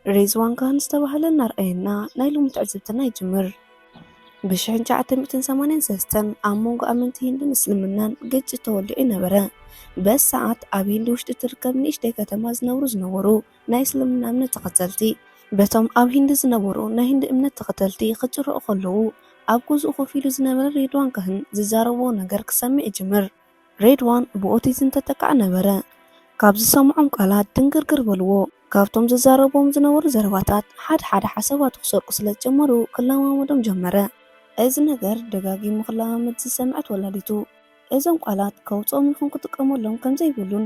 ሬዝዋን ካህን ዝተባህለ እናርአየና ናይ ሎሚ ትዕዝብትና ይጅምር። ብ1983 ኣብ መንጎ ኣመንቲ ሂንድን እስልምናን ግጭት ተወሊዑ ነበረ። በዚ ሰዓት ኣብ ሂንዲ ውሽጢ ትርከብ ንእሽተይ ከተማ ዝነበሩ ናይ እስልምና እምነት ተኸተልቲ በቶም ኣብ ሂንዲ ዝነበሩ ናይ ሂንዲ እምነት ተኸተልቲ ክጭርኡ ከለዉ ኣብ ገዝኡ ኮፍ ኢሉ ዝነበረ ሬድዋን ካህን ዝዛረቦ ነገር ክሰምዕ ይጅምር። ሬድዋን ብኦቲዝም ተጠቃዕ ነበረ። ካብ ዝሰምዖም ቃላት ድንግርግር በልዎ። ካብቶም ዝዛረቦም ዝነበሩ ዘረባታት ሓደ ሓሳባት ክሰርቁ ስለ ዝጀመሩ ክለማመዶም ጀመረ። እዚ ነገር ደጋጊሙ ክለማመድ ዝሰምዐት ወላዲቱ እዞም ቃላት ከውፅኦም ይኹን ክጥቀመሎም ከም ዘይብሉን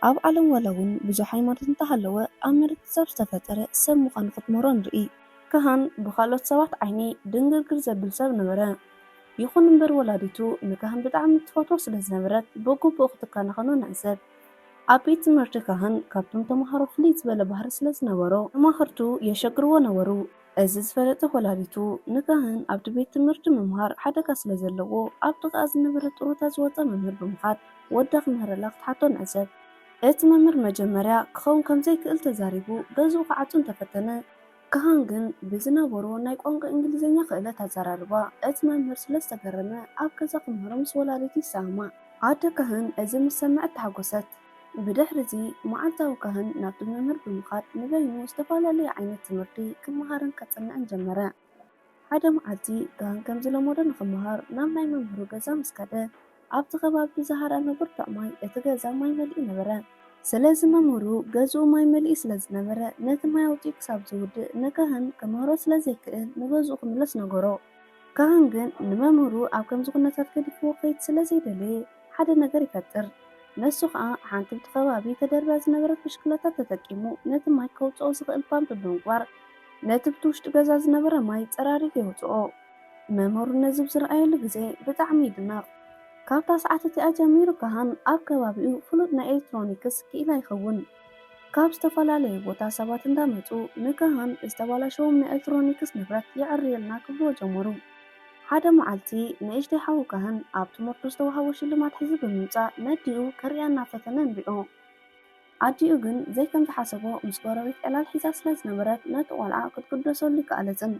ኣብ ዓለም ዋላ እውን ብዙሕ ሃይማኖት እንተሃለወ ኣብ መሬት ሰብ ዝተፈጠረ ሰብ ምዃኑ ክትመሮ ንርኢ። ካህን ብካልኦት ሰባት ዓይኒ ድንግርግር ዘብል ሰብ ነበረ። ይኹን እምበር ወላዲቱ ንካህን ብጣዕሚ ትፈትዎ ስለ ዝነበረት ብግቡእ ክትከናኸኖ ንዕዘብ። ኣብ ቤት ትምህርቲ ካህን ካብቶም ተምሃሮ ፍልይ ዝበለ ባህሪ ስለ ዝነበሮ ተማህርቱ የሸግርዎ ነበሩ። እዚ ዝፈለጠ ወላዲቱ ንካህን ኣብቲ ቤት ትምህርቲ ምምሃር ሓደጋ ስለ ዘለዎ ኣብ ጥቓ ዝነበረ ጥሩታ ዝወፀ መምህር ብምኻድ ወዳ ክምህረላ ክትሓቶ ንዕዘብ። እቲ መምህር መጀመርያ ክኸውን ከም ዘይክእል ተዛሪቡ ገዝኡ ክዓፁን ተፈተነ። ካህን ግን ብዝነበሮ ናይ ቋንቋ እንግሊዝኛ ክእለት ኣዘራርባ እቲ መምህር ስለ ዝተገረመ ኣብ ገዛ ክምህሮ ምስ ወላዲቱ ይሰማዕ። ኣደ ካህን እዚ ምስ ሰምዐት ተሓጎሰት። ብድሕሪ እዚ መዓልታዊ ካህን ናብቲ መምህር ብምኻድ ንበይኑ ዝተፈላለየ ዓይነት ትምህርቲ ክመሃርን ከፅንዕን ጀመረ። ሓደ መዓልቲ ካህን ከም ዝለመዶ ንክመሃር ናብ ናይ መምህሩ ገዛ ምስ ከደ ኣብቲ ከባቢ ዝሃርአ ነጉርዳዕ ማይ እቲ ገዛ ማይ መሊኡ ነበረ። ስለዚ መምህሩ ገዝኡ ማይ መሊኡ ስለ ዝነበረ ነቲ ማይ ኣውፂኡ ክሳብ ዝውድእ ንካህን ክመሃሮ ስለ ዘይክእል ንገዝኡ ክምለስ ነገሮ። ካህን ግን ንመምህሩ ኣብ ከምዚ ኩነታት ገዲፍዎ ከይድ ስለ ዘይደለየ ሓደ ነገር ይፈጥር። ነሱ ከዓ ሓንቲ ብቲ ከባቢ ተደርብያ ዝነበረት ብሽክለታ ተጠቂሙ ነቲ ማይ ከውፅኦ ዝኽእል ፓምፕ ብምግባር ነቲ ብቲ ውሽጢ ገዛ ዝነበረ ማይ ፀራሪጉ የውፅኦ። መምህሩ ነዚ ብዝረኣየሉ ግዜ ብጣዕሚ ይድነቕ። ካብታ ሰዓት እቲኣ ጀሚሩ ካህን ኣብ ከባቢኡ ፍሉጥ ናይ ኤሌክትሮኒክስ ክኢላ ይኸውን። ካብ ዝተፈላለየ ቦታ ሰባት እንዳመፁ ንካህን ዝተባላሸዎም ናይ ኤሌክትሮኒክስ ንብረት ይዕርየልና ክብልዎ ጀመሩ። ሓደ መዓልቲ ንእሽተይ ሓው ካህን ኣብ ትምህርቱ ዝተዋሃቦ ሽልማት ሒዙ ብምምፃእ ነዲኡ ከሪኣ እናፈተነ ንሪኦ። ኣዲኡ ግን ዘይከም ዝሓሰቦ ምስ ጎረቤት ዕላል ሒዛ ስለ ዝነበረት ነቲ ቆልዓ ክትግደሰሉ ይከኣለፅን።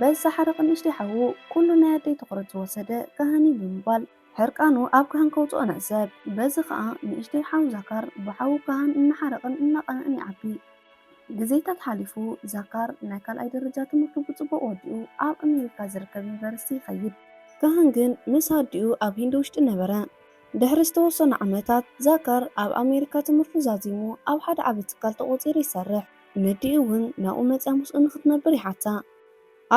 በዛ ሓረቕ ንእሽተይ ሓው ኩሉ ናይ ኣደይ ትኩረት ዝወሰደ ካህኒ ብምባል ሕርቃኑ ኣብ ካህን ከውፅኦ ንዕዘብ። በዚ ከዓ ንእሽተይ ሓው ዛካር ብሓው ካህን እናሓረቕን እናቐንዕን ይዓቢ። ግዜታት ሓሊፉ ዛካር ናይ ካልኣይ ደረጃ ትምህርቱ ብፅቡቅ ወዲኡ ኣብ ኣሜሪካ ዝርከብ ዩኒቨርሲቲ ይኸይድ። ካህን ግን ምስ ኣዲኡ ኣብ ሂንዲ ውሽጢ ነበረ። ድሕሪ ዝተወሰኑ ዓመታት ዛካር ኣብ ኣሜሪካ ትምህርቱ ዛዚሙ ኣብ ሓደ ዓብ ትካል ተቆፂሩ ይሰርሕ። ነዲኡ እውን ናብኡ መፅያ ምስኡ ንክትነብር ይሓታ።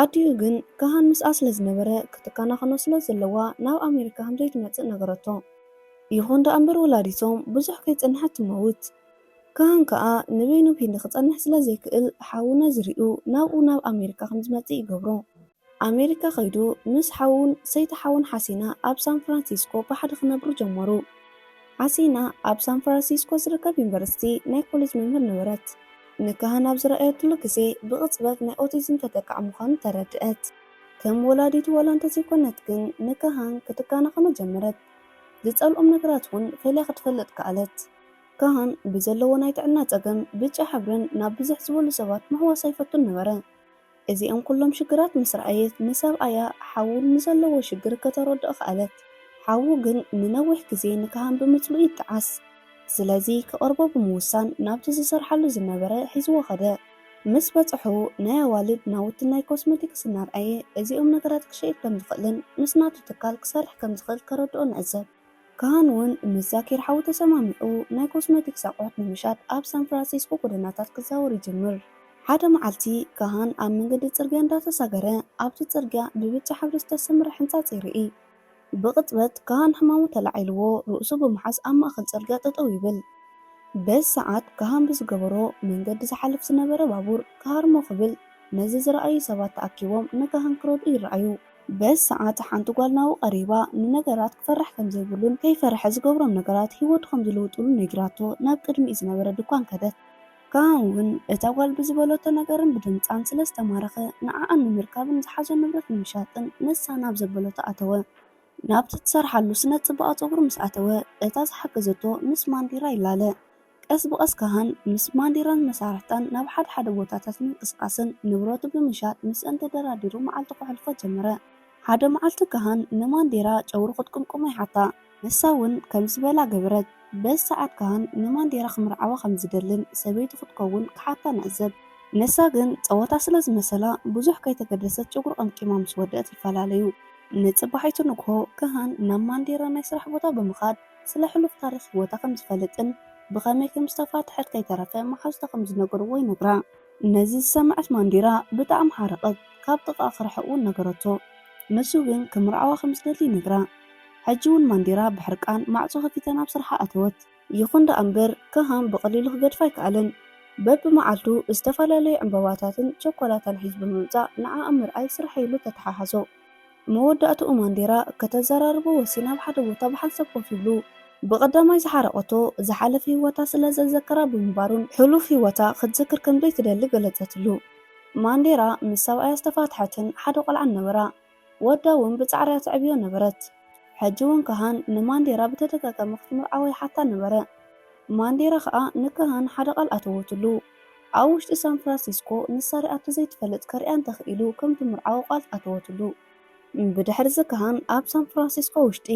ኣዲኡ ግን ካህን ምስኣ ስለ ዝነበረ ክትከናኸኖ ስለ ዘለዋ ናብ ኣሜሪካ ከምዘይትመፅእ ነገረቶ። ይኹን ዳ እምበር ወላዲቶም ብዙሕ ከይፀንሐት ትመውት። ካህን ከዓ ንበይኑ ሂንዲ ክፀንሕ ስለ ዘይክእል ሓውነ ዝርኡ ናብኡ ናብ ኣሜሪካ ከምዝመፅእ ይገብሮ። ኣሜሪካ ከይዱ ምስ ሓውን ሰይቲ ሓውን ሓሲና ኣብ ሳን ፍራንሲስኮ ብሓደ ክነብሩ ጀመሩ። ሓሲና ኣብ ሳን ፍራንሲስኮ ዝርከብ ዩኒቨርሲቲ ናይ ኮሌጅ መምህር ነበረት። ንካህን ኣብ ዝረኣየትሉ ግዜ ብቅፅበት ናይ ኦቲዝም ተጠቃዕ ምዃኑ ተረድአት። ከም ወላዲቱ ዋላ እንተዘይኮነት ግን ንካህን ክትከናኸኖ ጀመረት። ዝፀልኦም ነገራት እውን ፈለያ ክትፈልጥ ከኣለት። ካህን ብዘለዎ ናይ ጥዕና ፀገም ብጫ ሕብርን ናብ ብዙሕ ዝበሉ ሰባት ምሕዋስ ኣይፈቱን ነበረ። እዚኦም ኩሎም ሽግራት ምስ ረኣየት ንሰብኣያ ሓው ንዘለዎ ሽግር ከተረድኦ ከኣለት። ሓው ግን ንነዊሕ ግዜ ንካህን ብምፅልኡ ይጠዓስ። ስለዚ ክቐርቦ ብምውሳን ናብቲ ዝሰርሓሉ ዝነበረ ሒዝዎ ኸደ። ምስ በፅሑ ናይ ኣዋልድ ናውቲ ናይ ኮስሜቲክስ እናርኣየ እዚኦም ነገራት ክሸይጥ ከም ዝኽእልን ምስ ናቱ ትካል ክሰርሕ ከም ዝኽእል ከረድኦ ንዕዘብ። ካህን እውን ምስ ዛኪር ሓው ተሰማሚዑ ናይ ኮስሜቲክስ ኣቑሑት ንምሻጥ ኣብ ሳን ፍራንሲስኮ ጎደናታት ክዛወር ይጅምር። ሓደ መዓልቲ ካህን ኣብ መንገዲ ፅርግያ እንዳተሳገረ ኣብቲ ፅርግያ ብብጫ ሕብሪ ዝተሰመረ ሕንፃፅ ይርኢ። ብቅፅበት ካህን ሕማሙ ተላዒልዎ ርእሱ ብምሓዝ ኣብ ማእኸል ፅርግያ ጠጠው ይብል። በዚ ሰዓት ካህን ብዝገበሮ መንገዲ ዝሓልፍ ዝነበረ ባቡር ክሃርሞ ክብል ነዚ ዝረኣዩ ሰባት ተኣኪቦም ንካህን ክረድኡ ይረኣዩ። በዚ ሰዓት ሓንቲ ጓል ናብኡ ቀሪባ ንነገራት ክፈርሕ ከም ዘይብሉን ከይፈርሐ ዝገብሮም ነገራት ሂወቱ ከም ዝለውጥሉ ነጊራቶ ናብ ቅድሚኡ ዝነበረ ድኳን ከደት። ካህን እውን እታ ጓል ብዝበለቶ ነገርን ብድምፃን ስለ ዝተማረኸ ንዓኣ ንምርካብን ዝሓዞ ንብረት ንምሻጥን ንሳ ናብ ዘበለቶ ኣተወ። ናብቲ ትሰርሓሉ ስነ ፅባቐ ፀጉሪ ምስ ኣተወ እታ ዝሓገዘቶ ምስ ማንዲራ ይላለ። ቀስ ብቀስ ካህን ምስ ማንዴራን መሳርሕታን ናብ ሓደ ቦታታት ምንቅስቃስን ንብረቱ ብምሻጥ ምስአን ተደራዲሩ መዓልቲ ከሕልፎ ጀመረ። ሓደ መዓልቲ ካህን ንማንዴራ ጨውሪ ክትቅምቅሞ ይሓታ። ንሳ እውን ከም ዝበላ ገበረት። በዚ ሰዓት ካህን ንማንዴራ ክምርዓዋ ከም ዝደልን ሰበይቲ ክትከውን ክሓታ ንዕዘብ። ንሳ ግን ፀወታ ስለ ዝመሰላ ብዙሕ ከይተገደሰት ጨጉሪ ቀምቂማ ምስ ወደአት ይፈላለዩ። ንፅባሒቱ ንግሆ ካህን ናብ ማንዴራ ናይ ስራሕ ቦታ ብምኻድ ስለ ሕሉፍ ታሪክ ሂወታ ከም ዝፈልጥን ብኸመይ ከም ዝተፋትሐት ከይተረፈ መሓዝቶ ከም ዝነገርዎ ይነግራ። ነዚ ዝሰምዐት ማንዴራ ብጣዕሚ ሓረቐት። ካብ ጥቃ ክርሕቕ እውን ነገረቶ። ንሱ ግን ክምርዓዋ ከም ዝደሊ ይነግራ። ሕጂ እውን ማንዴራ ብሕርቃን ማዕፆ ከፊታ ናብ ስርሓ ኣተወት። ይኹን ዳ እምበር ካህን ብቐሊሉ ክገድፋ ኣይከኣለን። በብመዓልቱ ዝተፈላለዩ ዕምበባታትን ቸኮላታን ሒዙ ብምምፃእ ንዓኣ ምርኣይ ስራሕ ኢሉ ተተሓሓዞ። መወዳእትኡ ማንዴራ ከተዘራርቦ ወሲና ኣብ ሓደ ቦታ ብሓንሳብ ኮፍ ይብሉ። ብቀዳማይ ዝሓረቐቶ ዝሓለፈ ሂወታ ስለ ዘዘከራ ብምንባሩን ሕሉፍ ሂወታ ክትዝክር ከም ዘይትደሊ ገለፀትሉ። ማንዴራ ምስ ሰብኣያ ዝተፋትሐትን ሓደ ቆልዓን ነበራ። ወዳ እውን ብፃዕርያ ትዕብዮ ነበረት። ሕጂ እውን ካህን ንማንዴራ ብተደጋጋሚ ክትምርዓዋ ይሓታ ነበረ። ማንዴራ ከዓ ንካህን ሓደ ቃል ኣተወትሉ። ኣብ ውሽጢ ሳን ፍራንሲስኮ ንሳ ሪኣቶ ዘይትፈልጥ ከሪኣ እንተኽኢሉ ከም ትምርዓዋ ቃል ኣተወትሉ። ብድሕሪ ዚ ካህን ኣብ ሳን ፍራንሲስኮ ውሽጢ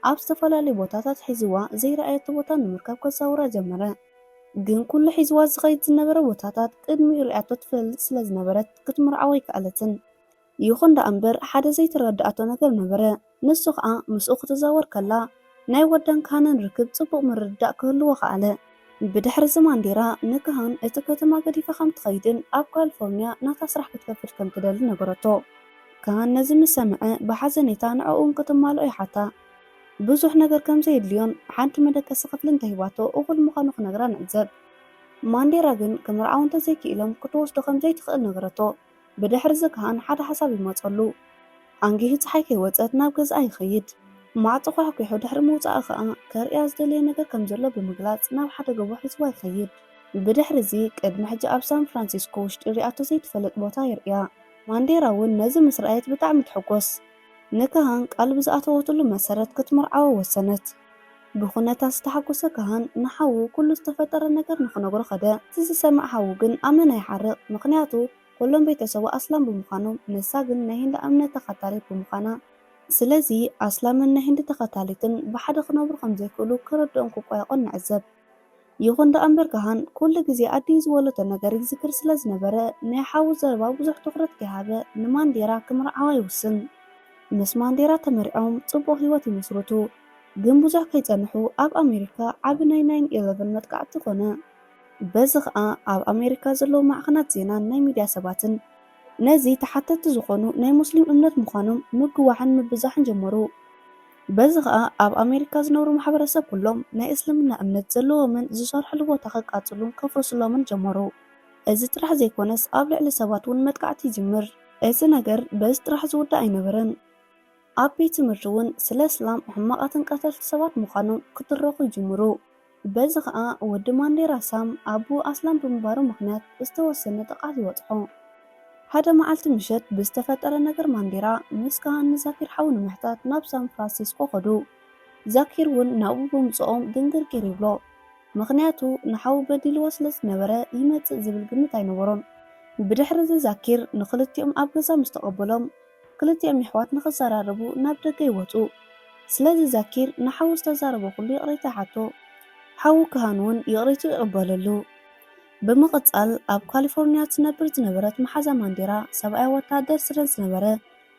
ኣብ ዝተፈላለዩ ቦታታት ሒዝዋ ዘይረኣየቶ ቦታ ንምርካብ ከዛውራ ጀመረ። ግን ኩሉ ሒዝዋ ዝኸይድ ዝነበረ ቦታታት ቅድሚኡ ሪኣቶ ትፈልጥ ስለ ዝነበረት ክትምርዓዋ ይከኣለትን። ይኹን ዳ እምበር ሓደ ዘይትረድኣቶ ነገር ነበረ። ንሱ ከዓ ምስኡ ክትዛወር ከላ ናይ ወዳን ካህንን ርክብ ፅቡቅ ምርድዳእ ክህልዎ ከኣለ። ብድሕሪ ዚ ማንዴራ ንካህን እቲ ከተማ ገዲፋ ከም ትኸይድን ኣብ ካሊፎርኒያ ናታ ስራሕ ክትከፍት ከም ትደሊ ነገረቶ። ካህን ነዚ ምስ ሰምዐ ብሓዘኔታ ንዕኡን ክትማልኦ ይሓታ። ብዙሕ ነገር ከም ዘየድልዮን ሓንቲ መደቀሲ ክፍሊ እንተሂባቶ እኹል ምዃኑ ክነግራ ንዕዘብ። ማንዴራ ግን ክምርዓው እንተዘይክኢሎም ክትወስዶ ከም ዘይትኽእል ነገረቶ። ብድሕሪ ዚ ካህን ሓደ ሓሳብ ይመፀሉ። ኣንጊሁ ፀሓይ ከይወፀት ናብ ገዝኣ ይኸይድ። ማዕፆ ኳሕኪሑ ድሕሪ ምውፃእ ከዓ ከርእያ ዝደለየ ነገር ከም ዘሎ ብምግላፅ ናብ ሓደ ገቦ ሒዝዋ ይኸይድ። ብድሕሪ ዚ ቅድሚ ሕጂ ኣብ ሳን ፍራንሲስኮ ውሽጢ ሪኣቶ ዘይትፈልጥ ቦታ ይርእያ። ማንዴራ እውን ነዚ ምስ ረኣየት ብጣዕሚ ትሕጎስ። ንካህን ቃል ብዝኣተወትሉ መሰረት ክትምርዓዋ ወሰነት። ብኹነታት ዝተሓጎሰ ካህን ንሓዉ ኩሉ ዝተፈጠረ ነገር ንክነግሮ ኸደ። እቲ ዝሰምዕ ሓዉ ግን ኣመና ይሓርቕ። ምክንያቱ ኩሎም ቤተሰቡ ኣስላም ብምዃኖም ንሳ ግን ናይ ሂንዲ እምነት ተኸታሊት ብምዃና ስለዚ ኣስላምን ናይ ሂንዲ ተኸታሊትን ብሓደ ክነብሩ ከም ዘይክእሉ ክርድኦም ክቋየቆን ንዕዘብ። ይኹን ዳ እምበር ካህን ኩሉ ግዜ ኣድዩ ዝበለቶ ነገር ይዝክር ስለ ዝነበረ ናይ ሓዉ ዘረባ ብዙሕ ትኹረት ከይሃበ ንማንዴራ ክምርዓዋ ይውስን። ምስ ማንዴራ ተመሪዖም ፅቡቅ ሂወት ይመስርቱ። ግን ብዙሕ ከይፀንሑ ኣብ ኣሜሪካ ዓብ ናይ 9/11 መጥቃዕቲ ኮነ። በዚ ከዓ ኣብ ኣሜሪካ ዘለዉ ማዕኸናት ዜናን ናይ ሚድያ ሰባትን ነዚ ተሓተቲ ዝኾኑ ናይ ሙስሊም እምነት ምዃኖም ምግዋሕን ምብዛሕን ጀመሩ። በዚ ከዓ ኣብ ኣሜሪካ ዝነብሩ ማሕበረሰብ ኩሎም ናይ እስልምና እምነት ዘለዎምን ዝሰርሕሉ ቦታ ከቃፅሉን ከፍርስሎምን ጀመሩ። እዚ ጥራሕ ዘይኮነስ ኣብ ልዕሊ ሰባት እውን መጥቃዕቲ ይጅምር። እዚ ነገር በዚ ጥራሕ ዝውዳእ ኣይነበረን። ኣብ ቤት ትምህርቲ እውን ስለ እስላም ሕማቃትን ቀተልቲ ሰባት ምዃኖም ክትረኹ ይጅምሩ። በዚ ከዓ ወዲ ማንዴራ ሳም ኣቡ ኣስላም ብምንባሩ ምክንያት ዝተወሰነ ጥቃት ይወፅሖ። ሓደ መዓልቲ ምሸት ብዝተፈጠረ ነገር ማንዴራ ምስ ካህን ዛኪር ሓው ንምሕታት ናብ ሳን ፍራንሲስኮ ኸዱ። ዛኪር እውን ናብኡ ብምፅኦም ድንግርጊር ይብሎ። ምክንያቱ ንሓው በዲልዎ ስለ ዝነበረ ይመፅእ ዝብል ግምት ኣይነበሮን። ብድሕሪ ዚ ዛኪር ንክልቲኦም ኣብ ገዛ ምስ ተቐበሎም ክልቲኦም ኣሕዋት ንክዘራረቡ ናብ ደገ ይወፁ። ስለዚ ዛኪር ንሓው ዝተዛረበ ኩሉ ይቕሬታ ይሓቶ። ሓው ካህን እውን ይቕሬቱ ይቕበለሉ። ብምቕፃል ኣብ ካሊፎርኒያ ትነብር ዝነበረት መሓዛ ማንዴራ ሰብኣይ ወታደር ስለ ዝነበረ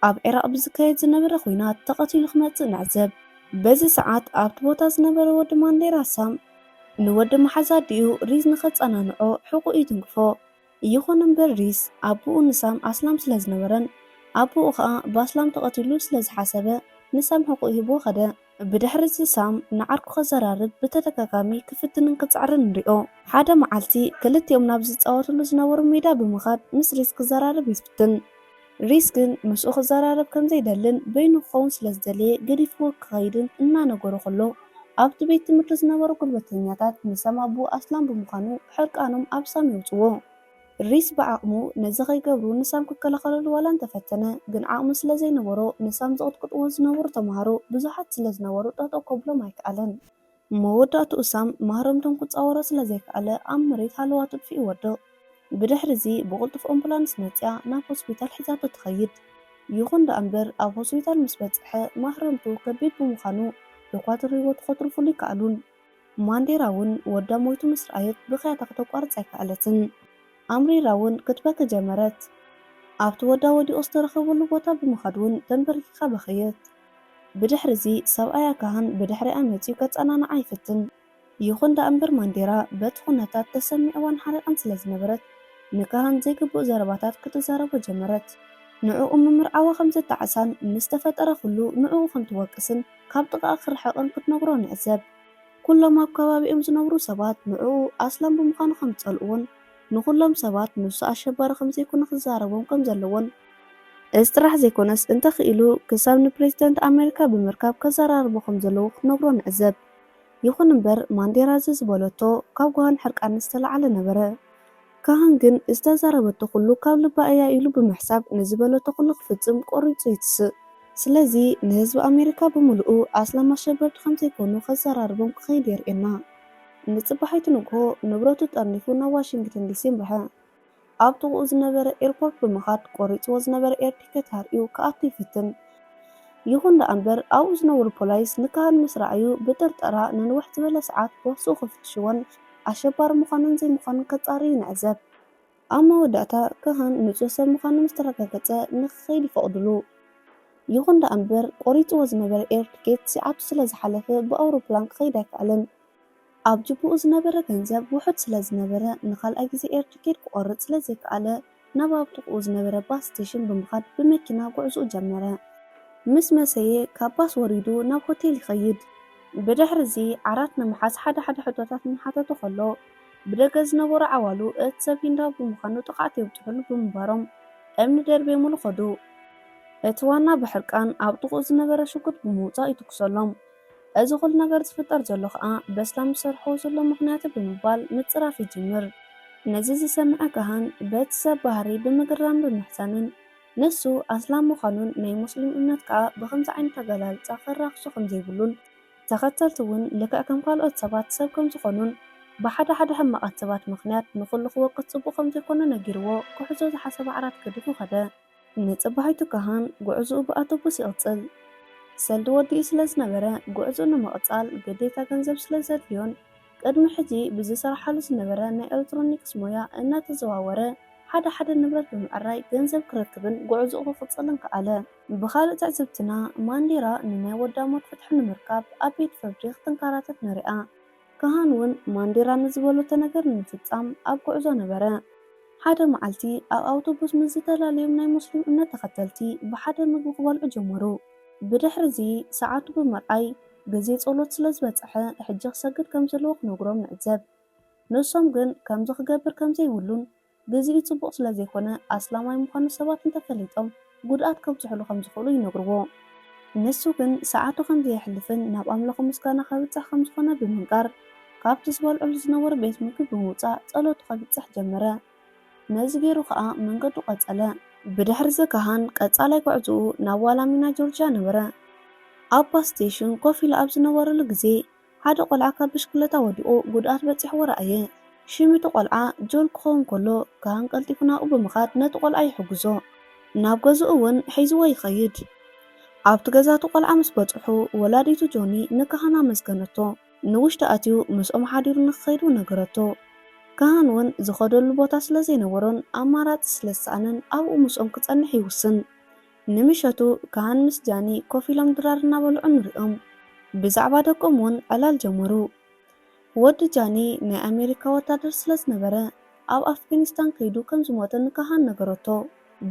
ኣብ ኢራቅ ብዝካየድ ዝነበረ ኩናት ተቐቲሉ ክመፅእ ንዕዘብ። በዚ ሰዓት ኣብቲ ቦታ ዝነበረ ወዲ ማንዴራ ሳም ንወዲ መሓዛ ድኡ ሪዝ ንኸፀናንዖ ሕቁኡ ይትንክፎ። ይኹን እምበር ሪዝ ኣቡኡ ንሳም ኣስላም ስለ ዝነበረን ኣቡኡ ከዓ ብኣስላም ተቐቲሉ ስለ ዝሓሰበ ንሳም ሕቁኡ ሂቦ ኸደ። ብድሕሪ ዚ ሳም ንዓርኩ ከዘራርብ ብተደጋጋሚ ክፍትንን ክፅዕርን ንሪኦ። ሓደ መዓልቲ ክልቲኦም ናብ ዝፃወትሉ ዝነበሩ ሜዳ ብምኻድ ምስ ሪዝ ክዘራርብ ይፍትን። ሪዝ ግን ምስኡ ክዘራርብ ከም ዘይደልን በይኑ ክኸውን ስለ ዝደለየ ገዲፍዎ ክኸይድን እናነገሮ ከሎ ኣብቲ ቤት ትምህርቲ ዝነበሩ ጉልበተኛታት ንሳም ኣቡኡ ኣስላም ብምዃኑ ሕርቃኖም ኣብ ሳም የውፅዎ። ሪዝ ብዓቕሙ ነዚ ከይገብሩ ንሳም ክከላኸለሉ ዋላ እንተፈተነ ግን ዓቕሚ ስለ ዘይነበሮ ንሳም ዝቕጥቅጥዎ ዝነበሩ ተምሃሮ ብዙሓት ስለ ዝነበሩ ጠጠው ከብሎም ኣይከኣለን። መወዳእቱ እሳም ማህረምቶም ክፃወሮ ስለ ዘይከኣለ ኣብ መሬት ሃለዋቱ ጥፊኡ ይወድቕ። ብድሕሪ እዚ ብቕልጡፍ ኣምቡላንስ መፅያ ናብ ሆስፒታል ሒዛቶ ትኸይድ። ይኹን ደኣ ኣብ ሆስፒታል ምስ በፅሐ ማህረምቱ ከቢድ ብምዃኑ እኳትር ህይወቱ ከትርፉሉ ይከኣሉን። ማንዴራ እውን ወዳ ሞይቱ ምስ ረኣየት ብኽያታ ከተቋርፅ ኣይከኣለትን። ኣምሪራ እውን ክትበኪ ጀመረት። ኣብቲ ወዳ ወዲቑ ዝተረኸበሉ ቦታ ብምኻድ እውን ተንበርኪኻ በኸየት። ብድሕሪ እዚ ሰብኣያ ካህን ብድሕሪኣ መፅዩ ከፀናንዓ ይፍትን። ይኹን ደኣ ማንዴራ በቲ ኩነታት ተሰሚዕዋን ሓሪቓን ስለ ዝነበረት ንካህን ዘይግቡእ ዘረባታት ክትዛረቦ ጀመረት። ንዕኡ ምምርዓዋ ከም ዘተዓሳን ምስ ተፈጠረ ኩሉ ንዕኡ ከም ትወቅስን ካብ ጥቓ ክርሕቕን ክትነግሮ ንዕዘብ። ኩሎም ኣብ ከባቢኦም ዝነብሩ ሰባት ንዕኡ ኣስላም ብምዃኑ ከም ዝፀልእዎን ንኩሎም ሰባት ንሱ ኣሸባሪ ከም ዘይኮነ ክዛረቦም ከም ዘለዎን እዚ ጥራሕ ዘይኮነስ እንተኽኢሉ ክሳብ ንፕሬዚደንት ኣሜሪካ ብምርካብ ከዘራርቦ ከም ዘለዎ ክትነግሮ ንዕዘብ። ይኹን እምበር ማንዴራ ዝበለቶ ካብ ጓሃን ሕርቃን ዝተለዓለ ነበረ። ካህን ግን ዝተዛረበቶ ኩሉ ካብ ልባ እያ ኢሉ ብምሕሳብ ንዝበለቶ ኩሉ ክፍፅም ቆሪፁ ይትስእ። ስለዚ ንህዝቢ ኣሜሪካ ብምልኡ ኣስላም ኣሸበርቲ ከም ዘይኮኑ ከዘራርቦም ክኸይድ የርእየና። ንፅባሒቱ ንግሆ ንብረቱ ጠርኒፉ ናብ ዋሽንግተን ዲሲ ምርሐ። ኣብ ጥቕኡ ዝነበረ ኤርፖርት ብምኻድ ቆሪፅዎ ዝነበረ ኤር ቲኬት ሃርኡ ክኣቱ ይፍትን። ይኹን ደኣ ኣብኡ ዝነበሩ ፖሊስ ንካህን ምስ ረኣዩ ብጥርጠራ ንንውሕ ዝበለ ሰዓት ቦርስኡ ከፍትሽዎን ኣሸባሪ ምዃኑን ዘይምዃኑን ከፃርዩ ንዕዘብ። ኣብ መወዳእታ ካህን ንጹህ ሰብ ምዃኑ ምስ ተረጋገፀ ንክኸይድ ይፈቕድሉ። ይኹን ደኣ ቆሪፅዎ ዝነበረ ኤር ቲኬት ሰዓቱ ስለ ዝሓለፈ ብኣውሮፕላን ክኸይድ ኣይከኣለን። ኣብ ጅቡኡ ዝነበረ ገንዘብ ውሑድ ስለ ዝነበረ ንኻልኣይ ግዜ ኤር ቲኬት ክቆርፅ ስለ ዘይከኣለ ናብ ኣብ ጥቕኡ ዝነበረ ባስ ስቴሽን ብምኻድ ብመኪና ጉዕዝኡ ጀመረ። ምስ መሰየ ካብ ባስ ወሪዱ ናብ ሆቴል ይኸይድ። ብድሕሪ እዚ ዓራት ንምሓዝ ሓደ ሕቶታት እናሓተተ ከሎ ብደገ ዝነበሩ ዓዋሉ እቲ ሰብ ሂንዳዊ ብምዃኑ ጥቃዕቲ የብፅሕሉ ብምንባሮም እምኒ ደርብየሙሉ ኸዱ። እቲ ዋና ብሕርቃን ኣብ ጥቕኡ ዝነበረ ሽጉጥ ብምውፃእ ይትኩሰሎም። እዚ ኩሉ ነገር ዝፍጠር ዘሎ ከዓ በስላም ዝሰርሕዎ ዘሎ ምክንያት ብምባል ምፅራፍ ይጅምር። ነዚ ዝሰምዐ ካህን በቲ ሰብ ባህሪ ብምግራም ብምሕሳንን ንሱ ኣስላም ምዃኑን ናይ ሙስሊም እምነት ከዓ ብከምዚ ዓይነት ኣገላልፃ ከራክሱ ከም ዘይብሉን ተኸተልቲ እውን ልክዕ ከም ካልኦት ሰባት ሰብ ከም ዝኾኑን ብሓደ ሕማቃት ሰባት ምክንያት ንኩሉ ክወቅት ፅቡቅ ከም ዘይኮነ ነጊርዎ ክሕዞ ዝሓሰበ ዓራት ገዲፉ ኸደ። ንፅባሒቱ ካህን ጉዕዝኡ ብኣውቶቡስ ይቕፅል። ሰልዲ ወዲኡ ስለ ዝነበረ ጉዕዝኡ ንምቕፃል ግዴታ ገንዘብ ስለ ዘድልዮን ቅድሚ ሕጂ ብዝሰርሓሉ ዝነበረ ናይ ኤሌክትሮኒክስ ሞያ እናተዘዋወረ ሓደ ንብረት ብምዕራይ ገንዘብ ክረክብን ጉዕዝኡ ክቕፅልን ከኣለ። ብኻልእ ትዕዝብትና ማንዴራ ንናይ ወዳ ሞት ፍትሒ ንምርካብ ኣብ ቤት ፍርዲ ክትንከራተት ንሪኣ። ካህን እውን ማንዴራ ንዝበለቶ ነገር ንምፍፃም ኣብ ጉዕዞ ነበረ። ሓደ መዓልቲ ኣብ ኣውቶቡስ ምስ ዝተፈላለዩ ናይ ሙስሊም እምነት ተኸተልቲ ብሓደ ምግቢ ክበልዑ ጀመሩ። ብድሕሪ እዚ ሰዓቱ ብምርኣይ ግዜ ጸሎት ስለ ዝበፅሐ ሕጂ ክሰግድ ከም ዘለዎ ክነግሮም ንዕዘብ። ንሶም ግን ከምዚ ክገብር ከም ዘይብሉን ግዜኡ ፅቡቅ ስለ ዘይኮነ ኣስላማይ ምዃኑ ሰባት እንተፈሊጦም ጉድኣት ከብፅሕሉ ከም ዝኽእሉ ይነግርዎ። ንሱ ግን ሰዓቱ ከም ዘየሕልፍን ናብ ኣምልኾ ምስጋና ከብፅሕ ከም ዝኾነ ብምንቃር ካብቲ ዝበልዕሉ ዝነበሩ ቤት ምግቢ ብምውፃእ ጸሎቱ ከብፅሕ ጀመረ። ነዚ ገይሩ ከዓ መንገዱ ቀፀለ። ብድሕሪ እዚ ካህን ቀፃላይ ጉዕዝኡ ናብ ዋላሚና ጆርጅያ ነበረ። ኣብ ባስ ስቴሽን ኮፍ ኢሉ ኣብ ዝነበረሉ ግዜ ሓደ ቆልዓ ካብ ብሽክለታ ወዲቑ ጉድኣት በፂሕዎ ረኣየ። ሽሚቱ ቆልዓ ጆል ክኸውን ከሎ ካህን ቀልጢፉ ናብኡ ብምኻድ ነቲ ቆልዓ ይሕግዞ። ናብ ገዝኡ እውን ሒዝዎ ይኸይድ። ኣብቲ ገዛቱ ቆልዓ ምስ በፅሑ ወላዲቱ ጆኒ ንካህን ኣመስገነቶ። ንውሽጢ ኣትዩ ምስኦም ሓዲሩ ንክኸይዱ ነገረቶ። ካህን እውን ዝኸደሉ ቦታ ስለ ዘይነበሮን ኣማራፂ ስለ ዝሰኣነን ኣብኡ ምስኦም ክፀንሕ ይውስን። ንምሸቱ ካህን ምስ ጃኒ ኮፍ ኢሎም ድራር እናበልዑ ንሪኦም። ብዛዕባ ደቆም እውን ዕላል ጀመሩ። ወዲ ጃኒ ናይ ኣሜሪካ ወታደር ስለ ዝነበረ ኣብ ኣፍጋኒስታን ከይዱ ከም ዝሞተ ንካህን ነገረቶ።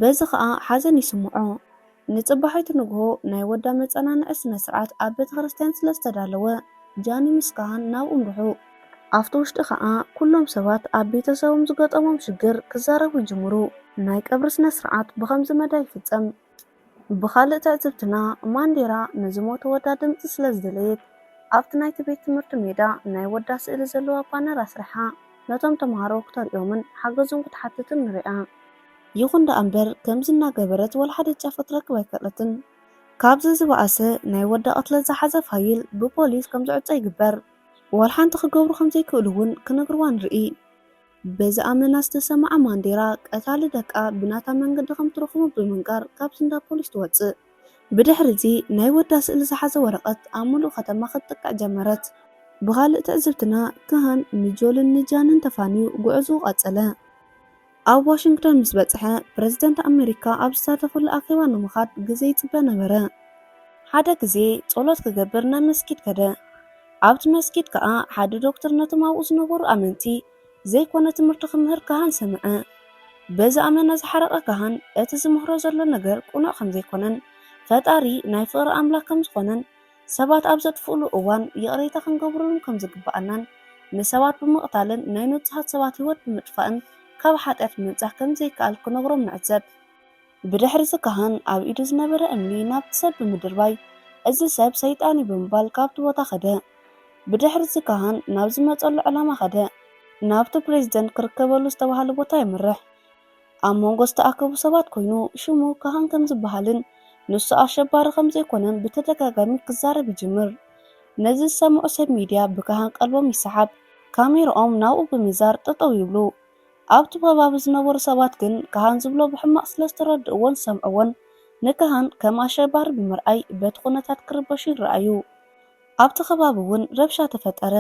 በዚ ከዓ ሓዘን ይስምዖ። ንፅባሒቱ ንግሆ ናይ ወዳ መፀናንዒ ስነ ስርዓት ኣብ ቤተ ክርስቲያን ስለ ዝተዳለወ ጃኒ ምስ ካህን ናብኡ ንርሑ። ኣብቲ ውሽጢ ከዓ ኩሎም ሰባት ኣብ ቤተሰቦም ዝገጠሞም ሽግር ክዛረቡ ይጅምሩ። ናይ ቀብሪ ስነ ስርዓት ብከምዚ መዳይ ይፍፀም። ብኻልእ ትዕዝብትና ማንዴራ ንዝሞተ ወዳ ድምፂ ስለ ዝደለየት ኣብቲ ናይቲ ቤት ትምህርቲ ሜዳ ናይ ወዳ ስእሊ ዘለዋ ባነር ኣስሪሓ ነቶም ተምሃሮ ክተሪኦምን ሓገዞም ክትሓትትን ንሪኣ። ይኹን ደኣ ከምዚ እናገበረት ወላ ሓደ ጫፍ ክትረክብ ኣይከኣለትን። ካብዚ ዝበኣሰ ናይ ወዳ ቅትለት ዝሓዘ ፋይል ብፖሊስ ከም ዝዕፆ ይግበር። والحانت خجبرو خمزي كلون كنغروان رئي بز أمنا استسمع مانديرا قتال دكا بناتا منقد خم ترخمو بمنقار كابسندا بوليس تواتس بدحرزي ناي ودا سئل زحازة ورقت عملو ختما خطك جمرت بغال تأزبتنا كهان نجول النجان تفانيو قعزو قاتلا ኣብ ዋሽንግተን ምስ በጽሐ ፕረዚደንት ኣሜሪካ ኣብ ዝሳተፈሉ ኣኼባ ንምኻድ ግዜ ይጽበ ነበረ። ሓደ ግዜ ጸሎት ክገብር ናብ መስጊድ ከደ። ኣብቲ መስጊድ ከዓ ሓደ ዶክተር ነቶም ኣብኡ ዝነበሩ ኣመንቲ ዘይኮነ ትምህርቲ ክምህር ካህን ሰምዐ። በዚ ኣመና ዝሓረቐ ካህን እቲ ዝምህሮ ዘሎ ነገር ቁኑዕ ከም ዘይኮነን ፈጣሪ ናይ ፍቕሪ ኣምላክ ከም ዝኾነን ሰባት ኣብ ዘጥፍእሉ እዋን ይቕሬታ ክንገብሩሉ ከም ዝግባአናን ንሰባት ብምቕታልን ናይ ንጹሃት ሰባት ህይወት ብምጥፋእን ካብ ሓጢያት ምንጻሕ ከም ዘይከኣል ክነግሮም ንዕዘብ። ብድሕሪ እዚ ካህን ኣብ ኢዱ ዝነበረ እምኒ ናብቲ ሰብ ብምድርባይ እዚ ሰብ ሰይጣን እዩ ብምባል ካብቲ ቦታ ኸደ። ብድሕሪ እዚ ካህን ናብ ዝመፀሉ ዕላማ ኸደ። ናብቲ ፕሬዚደንት ክርከበሉ ዝተባሃለ ቦታ ይምርሕ። ኣብ መንጎ ዝተኣከቡ ሰባት ኮይኑ ሽሙ ካህን ከም ዝበሃልን ንሱ ኣሸባሪ ከም ዘይኮነን ብተደጋጋሚ ክዛረብ ይጅምር። ነዚ ዝሰምዑ ሰብ ሚድያ ብካህን ቀልቦም ይሰሓብ። ካሜርኦም ናብኡ ብምዛር ጠጠው ይብሉ። ኣብቲ ከባቢ ዝነበሩ ሰባት ግን ካህን ዝብሎ ብሕማቕ ስለ ዝተረድእዎን ሰምዕዎን ንካህን ከም ኣሸባሪ ብምርኣይ በቲ ኩነታት ክርበሹ ይረኣዩ። ኣብቲ ከባቢ እውን ረብሻ ተፈጠረ።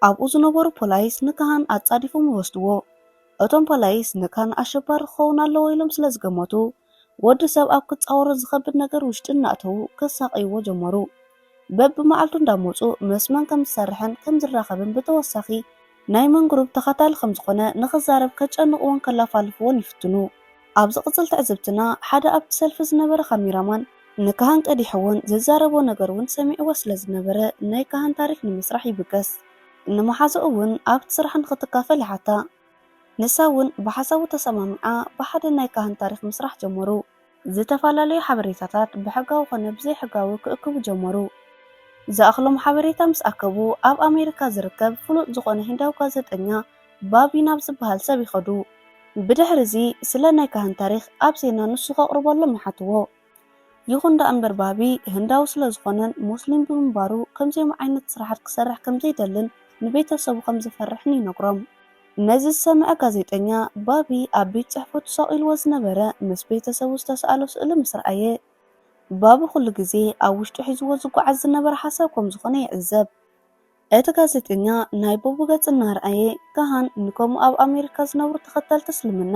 ኣብኡ ዝነበሩ ፖላይስ ንካህን ኣጻዲፎም ይወስድዎ። እቶም ፖላይስ ንካህን ኣሸባሪ ክኸውን ኣለዎ ኢሎም ስለ ዝገመቱ ወዲ ሰብ ኣብ ክጻወሮ ዝኸብድ ነገር ውሽጢ እናእተዉ ከሳቀይዎ ጀመሩ። በብመዓልቱ እንዳመፁ መስመን ከም ዝሰርሕን ከም ዝራኸብን ብተወሳኺ ናይ መን ግሩፕ ተኸታሊ ከም ዝኾነ ንኽዛረብ ከጨንቕዎን ከላፋልፍዎን ይፍትኑ። ኣብዚ ቅጽል ትዕዝብትና ሓደ ኣብቲ ሰልፊ ዝነበረ ካሜራማን ንካህን ቀዲሕዎን ዝዛረቦ ነገር እውን ሰሚዕዎ ስለ ዝነበረ ናይ ካህን ታሪክ ንምስራሕ ይብገስ። ንመሓዙ እውን ኣብቲ ስራሕ ንክትካፈል ይሓታ። ንሳ እውን ብሓሳቡ ተሰማሚዓ ብሓደ ናይ ካህን ታሪክ ምስራሕ ጀመሩ። ዝተፈላለዩ ሓበሬታታት ብሕጋዊ ኮነ ብዘይሕጋዊ ክእክቡ ጀመሩ። ዝኣኽሎም ሓበሬታ ምስ ኣከቡ ኣብ ኣሜሪካ ዝርከብ ፍሉጥ ዝኾነ ህንዳዊ ጋዜጠኛ ባቢ ናብ ዝበሃል ሰብ ይኸዱ። ብድሕሪ እዚ ስለ ናይ ካህን ታሪክ ኣብ ዜና ንሱ ከቕርበሎም ይሓትዎ። ይኹን ዳ እምበር ባቢ ህንዳዊ ስለ ዝኾነን ሙስሊም ብምንባሩ ከምዚኦም ዓይነት ስራሕት ክሰርሕ ከም ዘይደልን ንቤተሰቡ ከም ዝፈርሕን ይነግሮም። ነዚ ዝሰምዐ ጋዜጠኛ ባቢ ኣብ ቤት ጽሕፈቱ ሰቂልዎ ዝነበረ ምስ ቤተሰቡ ዝተሰኣሎ ስእሊ ምስ ረኣየ ባቢ ኩሉ ግዜ ኣብ ውሽጡ ሒዝዎ ዝጓዓዝ ዝነበረ ሓሳብ ከም ዝኾነ ይዕዘብ። እቲ ጋዜጠኛ ናይ ቦቡ ገጽ እናረኣየ ካህን ንከምኡ ኣብ ኣሜሪካ ዝነብሩ ተኸተልቲ እስልምና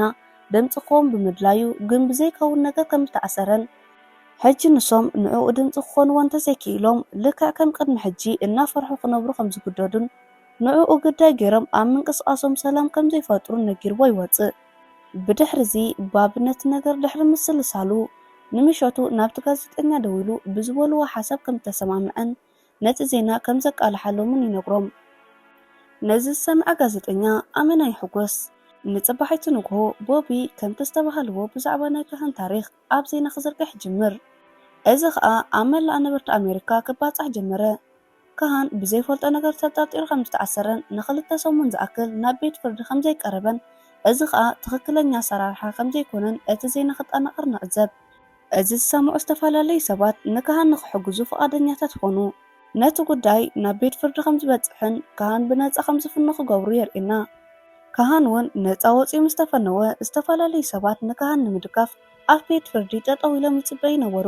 ድምፂ ክኾን ብምድላዩ ግን ብዘይከውን ነገር ከም ዝተኣሰረን ሕጂ ንሶም ንዕኡ ድምፂ ክኾንዎ እንተዘይክኢሎም ልክዕ ከም ቅድሚ ሕጂ እናፈርሑ ክነብሩ ከም ዝግደዱን ንዕኡ ግዳይ ገይሮም ኣብ ምንቅስቃሶም ሰላም ከም ዘይፈጥሩን ነጊርዎ ይወፅእ። ብድሕሪ እዚ ባቢ ነቲ ነገር ድሕሪ ምስልሳሉ ንምሸቱ ናብቲ ጋዜጠኛ ደው ኢሉ ብዝበልዎ ሓሳብ ከም ተሰማምዐን ነቲ ዜና ከም ዘቃልሓሎምን ይነግሮም። ነዚ ዝሰምዐ ጋዜጠኛ ኣመና ይሕጎስ። ንጽባሒቱ ንግሆ ቦቢ ከምቲ ዝተባሃልዎ ብዛዕባ ናይ ካህን ታሪክ ኣብ ዜና ክዝርግሕ ይጅምር። እዚ ከዓ ኣብ መላእ ነበርቲ ኣሜሪካ ክባጻሕ ጀመረ። ካህን ብዘይፈልጦ ነገር ተጠርጢሩ ከም ዝተዓሰረን ንኽልተ ሰሙን ዝኣክል ናብ ቤት ፍርዲ ከም ዘይቀረበን እዚ ከዓ ትክክለኛ ኣሰራርሓ ከም ዘይኮነን እቲ ዜና ክጠናቐር ንዕዘብ። እዚ ዝሰምዑ ዝተፈላለዩ ሰባት ንካህን ንክሕግዙ ፈቃደኛታት ኾኑ። ነቲ ጉዳይ ናብ ቤት ፍርዲ ከም ዝበጽሕን ካህን ብነፃ ከም ዝፍኖ ክገብሩ የርእና። ካህን እውን ነፃ ወፂኡ ምስ ተፈነወ ዝተፈላለዩ ሰባት ንካህን ንምድጋፍ ኣብ ቤት ፍርዲ ጠጠው ኢሎም ይጽበዩ ነበሩ።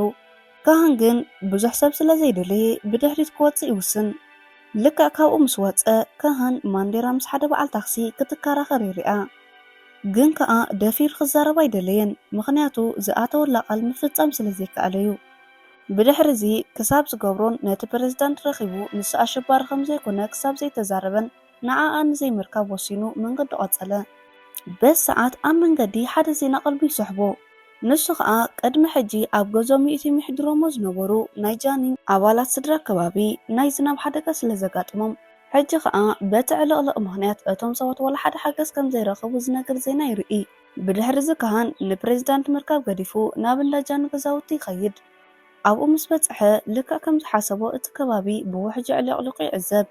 ካህን ግን ብዙሕ ሰብ ስለ ዘይደለየ ብድሕሪት ክወፅእ ይውስን። ልክዕ ካብኡ ምስ ወፀ ካህን ማንዴራ ምስ ሓደ በዓል ታክሲ ክትከራኸር ይርኣ። ግን ከዓ ደፊር ክዛረባ ኣይደለየን፣ ምክንያቱ ዝኣተወላ ቃል ምፍጻም ስለ ዘይከኣለ እዩ። ብድሕሪ እዚ ክሳብ ዝገብሮን ነቲ ፕሬዝዳንት ረኺቡ ንሱ ኣሸባሪ ከም ዘይኮነ ክሳብ ዘይተዛረበን ንዓኣ ንዘይምርካብ ወሲኑ መንገዲ ቀጸለ። በዚ ሰዓት ኣብ መንገዲ ሓደ ዜና ቀልቢ ይስሕቦ። ንሱ ከዓ ቅድሚ ሕጂ ኣብ ገዞም ይሕድሮሞ ዝነበሩ ናይ ጃኒን ኣባላት ስድራ ከባቢ ናይ ዝናብ ሓደጋ ስለ ዘጋጥሞም ሕጂ ከዓ በቲ ዕልቕልቕ ምክንያት እቶም ሰባት ወላ ሓደ ሓገዝ ከም ዘይረኸቡ ዝነግር ዜና ይርኢ። ብድሕሪ እዚ ካህን ንፕሬዝዳንት ምርካብ ገዲፉ ናብ እንዳ ጃኒ ገዛውቲ ይኸይድ። ኣብኡ ምስ በጽሐ ልክዕ ከም ዝሓሰቦ እቲ ከባቢ ብውሕጂ ዕልቕልቑ ይዕዘብ።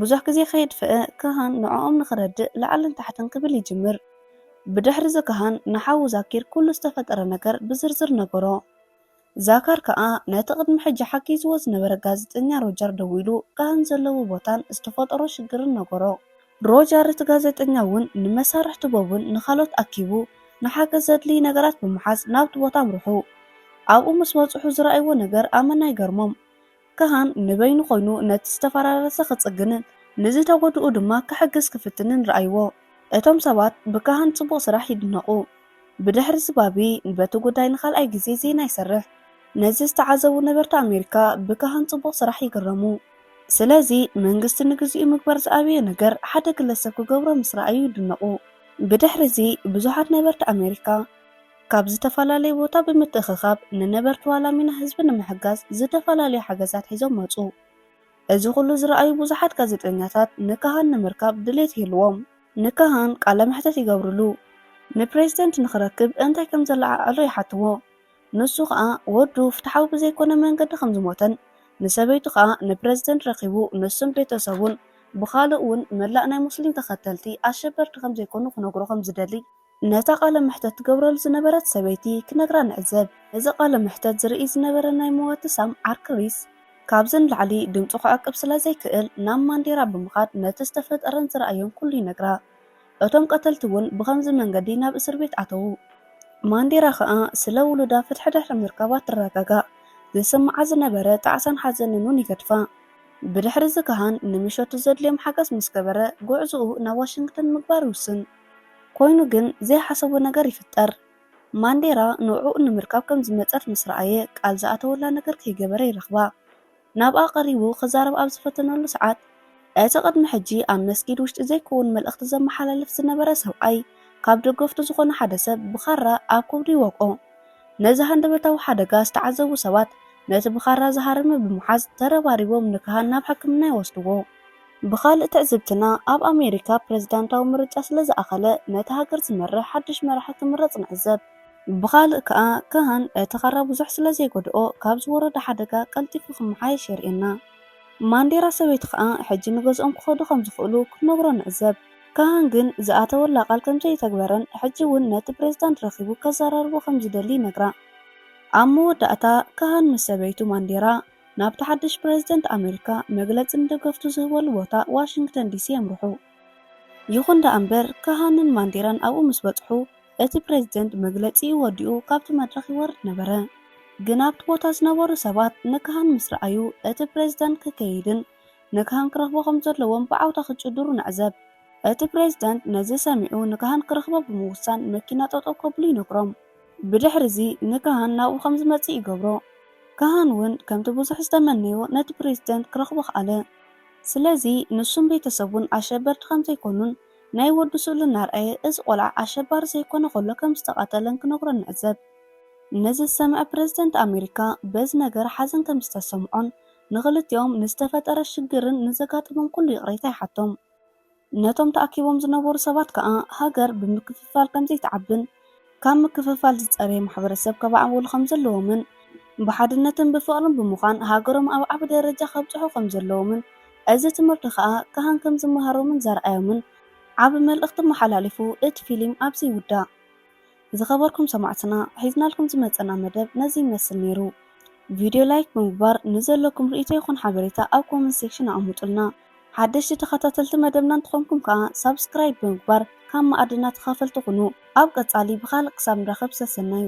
ብዙሕ ግዜ ከየድፍአ ካህን ንዕኦም ንኽረድእ ላዕልን ታሕትን ክብል ይጅምር። ብድሕሪ እዚ ካህን ንሓዊ ዛኪር ኩሉ ዝተፈጠረ ነገር ብዝርዝር ነገሮ። ዛካር ከዓ ነቲ ቅድሚ ሕጂ ሓጊዝዎ ዝነበረ ጋዜጠኛ ሮጀር ደው ኢሉ ካህን ዘለዎ ቦታን ዝተፈጠሮ ሽግርን ነገሮ። ሮጀር እቲ ጋዜጠኛ እውን ንመሳርሕቲ ቦቡን ንኻልኦት ኣኪቡ ንሓገዝ ዘድልዩ ነገራት ብምሓዝ ናብቲ ቦታ ኣምርሑ። ኣብኡ ምስ በፅሑ ዝረኣይዎ ነገር ኣመና ይገርሞም። ካህን ንበይኑ ኮይኑ ነቲ ዝተፈራረሰ ክጽግንን ንዝተጎድኡ ድማ ክሕግዝ ክፍትንን ረኣይዎ። እቶም ሰባት ብካህን ጽቡቕ ስራሕ ይድነቑ። ብድሕሪ ዝባቢ በቲ ጉዳይ ንኻልኣይ ግዜ ዜና ይሰርሕ። ነዚ ዝተዓዘቡ ነበርቲ ኣሜሪካ ብካህን ጽቡቕ ስራሕ ይግረሙ። ስለዚ መንግስቲ ንግዚኡ ምግባር ዝኣበየ ነገር ሓደ ግለሰብ ክገብሮ ምስ ረኣዩ ይድነቑ። ብድሕሪ እዚ ብዙሓት ነበርቲ ኣሜሪካ ካብ ዝተፈላለየ ቦታ ብምትእኽኻብ ንነበርቲ ዋላሚና ህዝቢ ንምሕጋዝ ዝተፈላለዩ ሓገዛት ሒዞም መፁ። እዚ ኩሉ ዝረኣዩ ብዙሓት ጋዜጠኛታት ንካህን ንምርካብ ድሌት ይህልዎም። ንካህን ቃለ መሕተት ይገብርሉ። ንፕሬዚደንት ንኽረክብ እንታይ ከም ዘለዓዕሎ ይሓትዎ። ንሱ ከዓ ወዱ ፍትሓዊ ብዘይኮነ መንገዲ ከም ዝሞተን ንሰበይቱ ከዓ ንፕሬዚደንት ረኺቡ ንሱን ቤተሰቡን ብኻልእ እውን መላእ ናይ ሙስሊም ተኸተልቲ ኣሸበርቲ ከም ዘይኮኑ ክነግሮ ከም ዝደሊ ነታ ቃለ መሕተት ትገብረሉ ዝነበረት ሰበይቲ ክነግራ ንዕዘብ። እዚ ቃለ መሕተት ዝርኢ ዝነበረ ናይ መወቲ ሳም ዓርክሪስ ካብዝን ላዕሊ ድምፁ ክዕቅብ ስለ ዘይክእል ናብ ማንዴራ ብምኻድ ነቲ ዝተፈጠረን ዝረኣዮም ኩሉ ይነግራ። እቶም ቀተልቲ እውን ብከምዚ መንገዲ ናብ እስር ቤት ኣተዉ። ማንዴራ ከዓ ስለ ውሉዳ ፍትሒ ድሕሪ ምርካባ ትረጋጋእ ዝስምዓ ዝነበረ ጣዕሳን ሓዘንን እውን ይገድፋ። ብድሕሪ እዚ ካህን ንምሸቱ ዘድልዮም ሓገዝ ምስ ገበረ ጉዕዝኡ ናብ ዋሽንግተን ምግባር ይውስን። ኮይኑ ግን ዘይሓሰቦ ነገር ይፍጠር። ማንዴራ ንዕኡ ንምርካብ ከም ዝመፀት ምስ ረኣየ ቃል ዝኣተወላ ነገር ከይገበረ ይረኽባ። ናብኣ ቀሪቡ ክዛረብ ኣብ ዝፈተነሉ ሰዓት እቲ ቅድሚ ሕጂ ኣብ መስጊድ ውሽጢ ዘይከውን መልእኽቲ ዘመሓላልፍ ዝነበረ ሰብኣይ ካብ ደገፍቱ ዝኾነ ሓደ ሰብ ብኻራ ኣብ ከብዱ ይወቅኦ። ነዚ ሃንደበታዊ ሓደጋ ዝተዓዘቡ ሰባት ነቲ ብኻራ ዝሃረመ ብምሓዝ ተረባሪቦም ንካህን ናብ ሕክምና ይወስድዎ። ብኻልእ ትዕዝብትና ኣብ ኣሜሪካ ፕሬዝዳንታዊ ምርጫ ስለ ዝኣኸለ ነቲ ሃገር ዝመርሕ ሓድሽ መራሒ ክምረፅ ንዕዘብ። ብኻልእ ከዓ ካህን እቲ ኻራ ብዙሕ ስለ ዘይጎድኦ ካብ ዝወረደ ሓደጋ ቀልጢፉ ክመሓየሽ የርእየና። ማንዴራ ሰበይቲ ከዓ ሕጂ ንገዝኦም ክኸዱ ከም ዝኽእሉ ክነግሮ ንዕዘብ። ካህን ግን ዝኣተወላ ቃል ከም ዘይተግበረን ሕጂ እውን ነቲ ፕሬዝዳንት ረኺቡ ከዘራርቦ ከም ዝደሊ ይነግራ። ኣብ መወዳእታ ካህን ምስ ሰበይቱ ማንዴራ ናብቲ ሓድሽ ፕሬዝደንት ኣሜሪካ መግለፂ ንደገፍቱ ዝህበሉ ቦታ ዋሽንግተን ዲሲ የምርሑ። ይኹን ዳ እምበር ካህንን ማንዴራን ኣብኡ ምስ በፅሑ እቲ ፕሬዝደንት መግለፂ ወዲኡ ካብቲ መድረኽ ይወርድ ነበረ። ግን ኣብቲ ቦታ ዝነበሩ ሰባት ንካህን ምስ ረኣዩ እቲ ፕሬዝደንት ክከይድን ንካህን ክረኽቦ ከም ዘለዎም ብዓውታ ክጭድሩ ንዕዘብ። እቲ ፕሬዝደንት ነዚ ሰሚዑ ንካህን ክረኽቦ ብምውሳን መኪና ጠጠው ከብሉ ይነግሮም። ብድሕሪ እዚ ንካህን ናብኡ ከም ዝመፅእ ይገብሮ። ካህን እውን ከምቲ ብዙሕ ዝተመነዮ ነቲ ፕሬዝደንት ክረኽቦ ክኣለ። ስለዚ ንሱን ቤተሰቡን ኣሸበርቲ ከም ዘይኮኑን ናይ ወዱ ስእሉ እናርኣየ እዚ ቆልዓ ኣሸባሪ ዘይኮነ ከሎ ከም ዝተቃተለን ክነግሮ ንዕዘብ። ነዚ ዝሰምዐ ፕሬዝደንት ኣሜሪካ በዚ ነገር ሓዘን ከም ዝተሰምዖን ንኽልቲኦም ንዝተፈጠረ ሽግርን ንዘጋጥሞም ኩሉ ይቕሬታ ይሓቶም። ነቶም ተኣኪቦም ዝነበሩ ሰባት ከዓ ሃገር ብምክፍፋል ከም ዘይተዓብን ካብ ምክፍፋል ዝፀረየ ማሕበረሰብ ከማዕብሉ ከም ዘለዎምን ብሓድነትን ብፍቕርን ብምዃን ሃገሮም ኣብ ዓብ ደረጃ ከብፅሑ ከም ዘለዎምን እዚ ትምህርቲ ከዓ ካህን ከም ዝመሃሮምን ዘርኣዮምን ዓብ መልእኽቲ መሓላሊፉ እቲ ፊልም ኣብዚ ይውዳእ። ዝኸበርኩም ሰማዕትና ሒዝናልኩም ዝመፀና መደብ ነዚ ይመስል ነይሩ። ቪድዮ ላይክ ብምግባር ንዘለኩም ርእቶ ይኹን ሓበሬታ ኣብ ኮመንት ሴክሽን ኣቕምጡልና። ሓደሽቲ ተኸታተልቲ መደብና እንትኾንኩም ከዓ ሳብስክራይብ ብምግባር ካብ ማዕድና ተኻፈልቲ ኩኑ። ኣብ ቀጻሊ ብኻልእ ክሳብ ንረኽብ ሰሰናዩ።